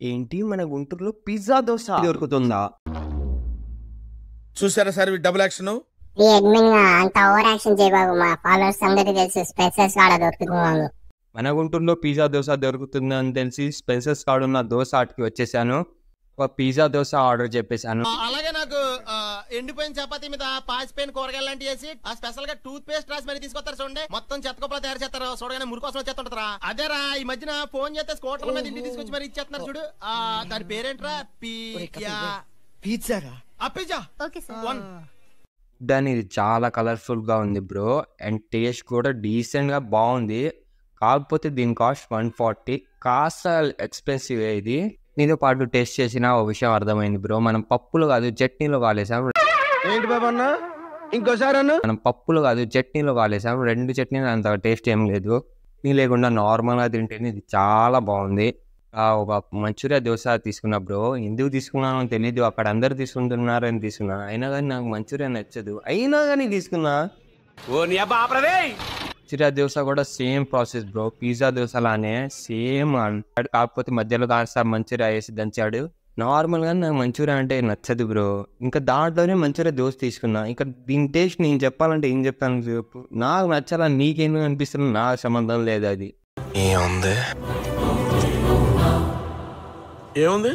ఏంటి మన గుంటూరులో పిజ్జా దోశ దొరుకుతుందా? చూసారా సార్ డబుల్ యాక్షన్. ఈ అడ్మిన్ అంత ఓవర్ యాక్షన్ చేయబాకు. మా ఫాలోవర్స్ అందరికీ తెలుసు స్పెషల్స్ కాడ దొరుకుతున్నాను. మన గుంటూరులో పిజ్జా దోశ దొరుకుతుందని తెలిసి స్పెషల్స్ కాడ ఉన్న దోశ ఆటకి వచ్చేసాను. ఒక పిజ్జా దోశ ఆర్డర్ చెప్పేశాను. అలాగే నాకు ఎండిపోయిన చపాతీ మీద పాసిపోయిన కూరగాయలు లాంటి వేసి ఆ స్పెషల్ గా టూత్ పేస్ట్ రాసి మరి తీసుకొస్తారు చూడండి. మొత్తం చెత్తకోపలా తయారు చేస్తారు. చూడగానే మురికి కోసం వచ్చేస్తుంటారా? అదేరా ఈ మధ్యన ఫోన్ చేస్తే స్కూటర్ మీద ఇంటికి తీసుకొచ్చి మరి ఇచ్చేస్తున్నారు చూడు. దాని పేరేంట్రా? పిజ్జా. దాని ఇది చాలా కలర్ఫుల్ గా ఉంది బ్రో. అండ్ టేస్ట్ కూడా డీసెంట్ గా బాగుంది. కాకపోతే దీని కాస్ట్ 140. కాస్త ఎక్స్పెన్సివ్ ఇది. నీతో పాటు టేస్ట్ చేసిన ఒక విషయం అర్థమైంది బ్రో. మనం పప్పులు కాదు చట్నీలో కాలేసాం. ఏంటి బాబా అన్న ఇంకోసారి అన్న? మనం పప్పులు కాదు చట్నీలో కాలేసాం. 2 చట్నీలు అంత టేస్ట్ ఏం లేదు. నీ లేకుండా నార్మల్గా తింటేనే ఇది చాలా బాగుంది. ఒక మంచూరియా దోశ తీసుకున్నా బ్రో. ఎందుకు తీసుకున్నానో తెలీదు. అక్కడ అందరు తీసుకుంటున్నారని తీసుకున్నా. అయినా కానీ నాకు మంచూరియా నచ్చదు. అయినా కానీ తీసుకున్నా. మంచూరియా దోశ కూడా same process bro. Pizza dosa లానే సేమ్ అంటాడు. కాకపోతే మధ్యలో కాస్త మంచూరియా వేసి దంచాడు. నార్మల్గా నాకు మంచూరియా అంటే నచ్చదు బ్రో. ఇంకా దాంట్లోనే మంచూరియా దోశ తీసుకున్నా. ఇంకా దీని టేస్ట్ నేను చెప్పాలంటే ఏం చెప్తాను చెప్పు. నాకు నచ్చాలా నీకేందుకు అనిపిస్తున్నా నాకు సంబంధం లేదు. అది ఏముంది